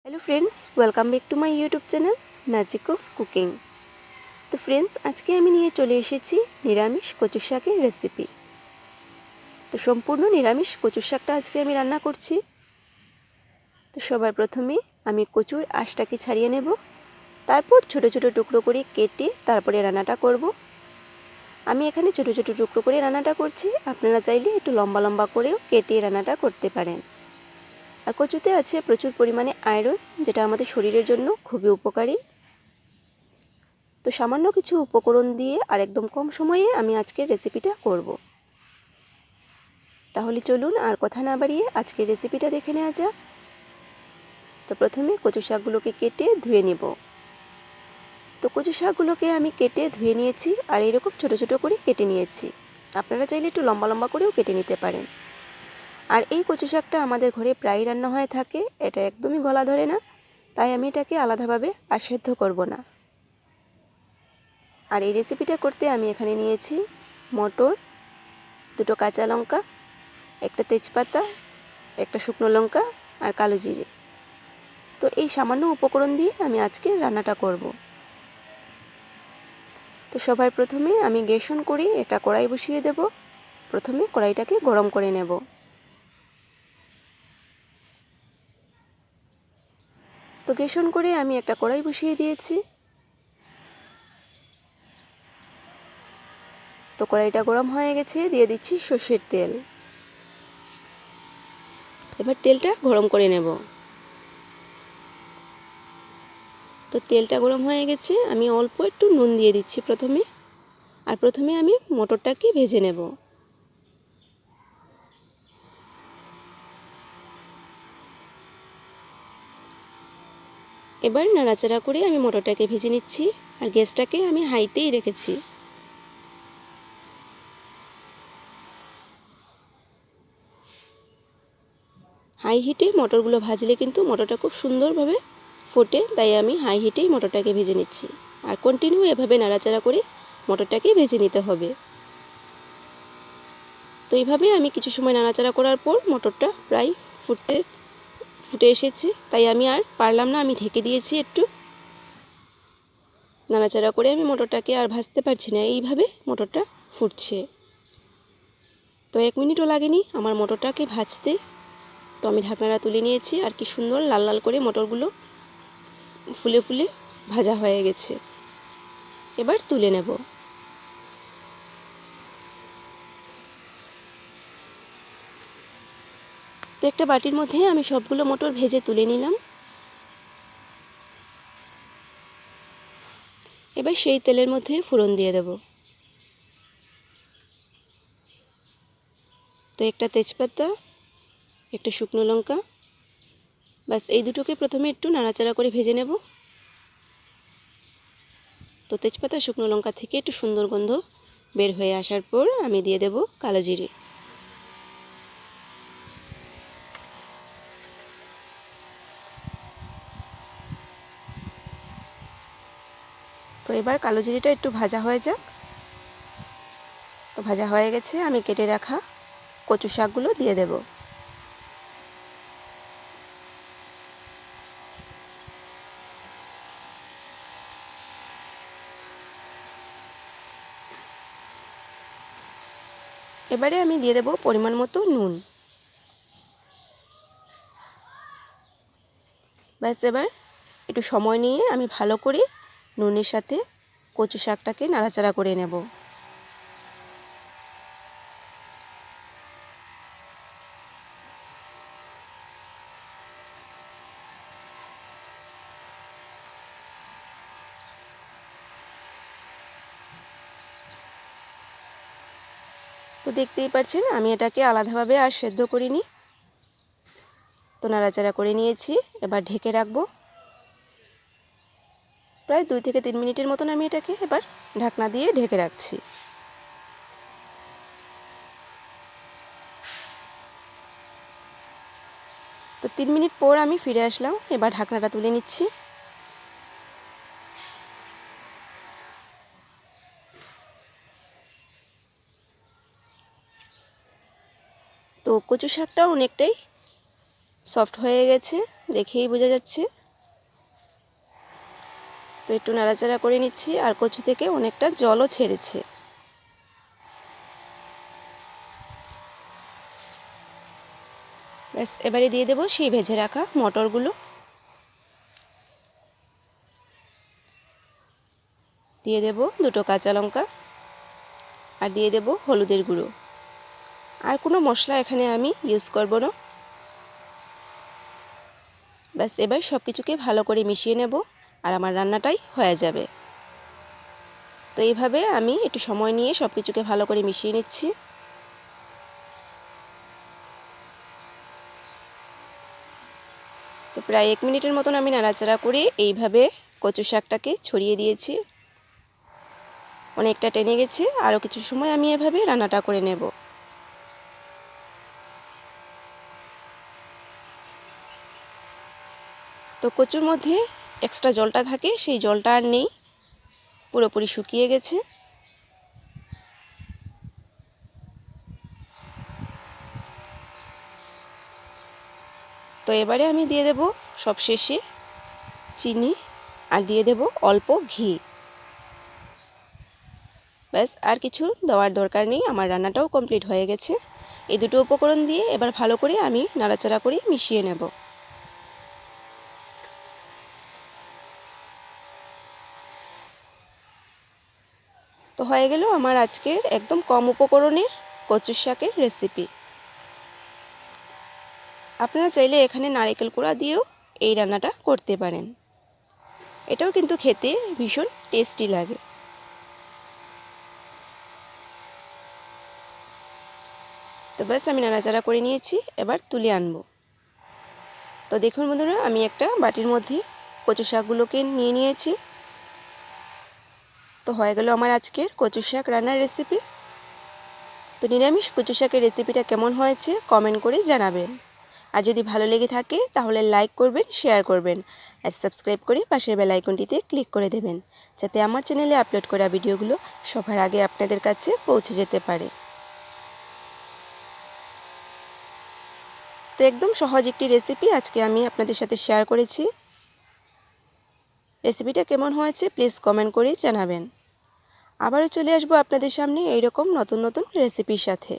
Hello friends, welcome back to my YouTube channel magic of cooking. तो friends, आज के आमी निये चले एसेछि निरामिष कचु शाकेर रेसिपि। तो सम्पूर्ण निरामिष कचु शाकटा आज के आमी रान्ना करछि। तो सबार प्रथमे आमी कचुर आँशटाके छाड़िये नेब, तारपर छोटो छोटो टुकरो करे केटे तारपरे रान्नाटा करब। आमी एखाने छोटो छोटो टुकरो करे रान्नाटा करछि, आपनारा चाइले एकटु लम्बा लम्बा करेओ केटे रान्नाटा करते पारेन। और कचुते आछे प्रचुर परिमाणे आयरन, जेटा आमादेर शरीरेर जन्य खूबই उपकारी। तो सामान्य किछु उपकरण दिए और एकदम कम समये आमी आजकेर रेसिपिटा करब। ताहले चलुन और कथा ना बाड़िये आजकेर रेसिपिटा देखे नेওয়া যাক। तो प्रथमे कचु शाकगुलोके केटे धुए नेब। तो कचु शाकगुलोके आमी केटे धुए निয়েছি और एरकम छोटो छोटो करे केटे निয়েছি। आपनारा चाइले एकटु लम्बा लम्बा करेও केटे निते पारेन। और ये कचु शाकटा आमादेर घरे प्राय रान्ना हये थाके, एटा एकदमই गला धरे ना, ताई आमी एटाके आलादाभाবে আর সেদ্ধ करब ना। और এই রেসিপিটা করতে আমি এখানে নিয়েছি মটর, দুটো কাঁচা লঙ্কা, একটা তেজপাতা, একটা শুকনো লঙ্কা আর কালো জিরে। তো এই সামান্য উপকরণ দিয়ে আমি আজকে রান্নাটা করব। তো সবার প্রথমে আমি গ্যাস অন করে এটা কড়াই বসিয়ে দেব। প্রথমে কড়াইটাকে গরম করে নেব। তো গ্যাস অন করে আমি একটা কড়াই বসিয়ে দিয়েছি। তো কড়াইটা গরম হয়ে গেছে, দিয়ে দিচ্ছি সরষের তেল। এবার তেলটা গরম করে নেব। তো তেলটা গরম হয়ে গেছে, আমি অল্প একটু নুন দিয়ে দিচ্ছি প্রথমে। আর প্রথমে আমি মটরটাকে ভেজে নেব। এবার নাড়াচাড়া করে আমি মটরটাকে ভেজে নিচ্ছি আর গ্যাসটাকে আমি হাইতেই রেখেছি। হাই হিটে মটরগুলো ভাজলে কিন্তু মটরটা খুব সুন্দরভাবে ফোটে, তাই আমি হাই হিটেই মটরটাকে ভেজে নিচ্ছি। আর কন্টিনিউ এভাবে নাড়াচাড়া করে মটরটাকে ভেজে নিতে হবে। তো এইভাবে আমি কিছু সময় নাড়াচাড়া করার পর মটরটা প্রায় ফুটে এসেছে, তাই আমি আর পারলাম না, আমি ঢেকে দিয়েছি একটু। নাড়াচাড়া করে আমি মটরটাকে আর ভাজতে পারছি না, এইভাবে মটরটা ফুটছে। তো 1 মিনিটও লাগেনি আমার মটরটাকে ভাজতে। তো আমি ঢাকনাটা তুলে নিয়েছি আর কি সুন্দর লাল লাল করে মটরগুলো ফুলে ফুলে ভাজা হয়ে গেছে। এবার তুলে নেব। তো একটা বাটির মধ্যে আমি সবগুলো মটর ভেজে তুলে নিলাম। এবার সেই তেলের মধ্যে ফোড়ন দিয়ে দেব। তো একটা তেজপাতা, একটা শুকনো লঙ্কা, বাস এই দুটোকে প্রথমে একটু নাড়াচাড়া করে ভেজে নেব। তো তেজপাতা শুকনো লঙ্কা থেকে একটু সুন্দর গন্ধ বের হয়ে আসার পর আমি দিয়ে দেব কালো জিরে। তো এবার কালো জিরেটা একটু ভাজা হয়ে যাক। তো ভাজা হয়ে গেছে, আমি কেটে রাখা কচু শাকগুলো দিয়ে দেব। এবারে আমি দিয়ে দেব পরিমাণ মতো নুন। ব্যাস এবার একটু সময় নিয়ে আমি ভালো করে নুনের সাথে কচু শাকটাকে নাড়াচাড়া করে নেব। তো দেখতেই পাচ্ছেন আমি এটাকে আলাদাভাবে আর সেদ্ধ করিনি। তো নাড়াচাড়া করে নিয়েছি, এবার ঢেকে রাখবো। প্রায় 2 থেকে 3 মিনিটের মতন আমি এটাকে এবার ঢাকনা দিয়ে ঢেকে রাখছি। তো 3 মিনিট পর আমি ফিরে আসলাম। এবার ঢাকনাটা তুলে নিচ্ছি। তো কচু শাকটা অনেকটাই সফট হয়ে গেছে, দেখেই বোঝা যাচ্ছে। তো একটু নাড়াচাড়া করে নিচ্ছি, আর কচু থেকে অনেকটা জলও ছেড়েছে। ব্যাস, এবারে দিয়ে দেবো সেই ভেজে রাখা মটরগুলো। দিয়ে দেব 2টো কাঁচা লঙ্কা, আর দিয়ে দেব হলুদের গুঁড়ো। আর কোনো মশলা এখানে আমি ইউজ করব না। ব্যাস, এবার সব কিছুকে ভালো করে মিশিয়ে নেব, আর আমার রান্নাটাই হয়ে যাবে। তো এইভাবে আমি একটু সময় নিয়ে সব কিছুকে ভালো করে মিশিয়ে নিচ্ছি। তো প্রায় 1 মিনিটের মতন আমি নাড়াচাড়া করে এইভাবে কচু শাকটাকে ছড়িয়ে দিয়েছি। অনেকটা টেনে গেছে, আরও কিছু সময় আমি এভাবে রান্নাটা করে নেব। তো কচুর মধ্যে এক্সট্রা জলটা থাকে, সেই জলটা আর নেই, পুরোপুরি শুকিয়ে গেছে। তো এবারে আমি দিয়ে দেব সবশেষে চিনি, আর দিয়ে দেব অল্প ঘি। ব্যাস, আর কিছু দেওয়ার দরকার নেই, আমার রান্নাটাও কমপ্লিট হয়ে গেছে। এই দুটো উপকরণ দিয়ে এবার ভালো করে আমি নাড়াচাড়া করে মিশিয়ে নেব। তো হয়ে গেল আমার আজকের একদম কম উপকরণের কচু শাকের রেসিপি। আপনারা চাইলে এখানে নারকেল কোড়া দিয়েও এই রান্নাটা করতে পারেন, এটাও কিন্তু খেতে ভীষণ টেস্টি লাগে। তো ব্যাস, আমি নাড়াচাড়া করে নিয়েছি, এবার তুলে আনবো। তো দেখুন বন্ধুরা, আমি একটা বাটির মধ্যে কচু শাকগুলোকে নিয়ে নিয়েছি। তো হয়ে গেল আমার আজকের কচু শাক রান্নার রেসিপি। তো নিরামিষ কচু শাকের রেসিপিটা কেমন হয়েছে কমেন্ট করে জানাবেন। আর যদি ভালো লেগে থাকে তাহলে লাইক করবেন, শেয়ার করবেন, আর সাবস্ক্রাইব করে পাশের বেল আইকনটিতে ক্লিক করে দেবেন, যাতে আমার চ্যানেলে আপলোড করা ভিডিওগুলো সবার আগে আপনাদের কাছে পৌঁছে যেতে পারে। তো একদম সহজ একটি রেসিপি আজকে আমি আপনাদের সাথে শেয়ার করেছি। রেসিপিটা কেমন হয়েছে প্লিজ কমেন্ট করে জানাবেন। আবারও চলে আসবো আপনাদের সামনে এইরকম নতুন নতুন রেসিপির সাথে।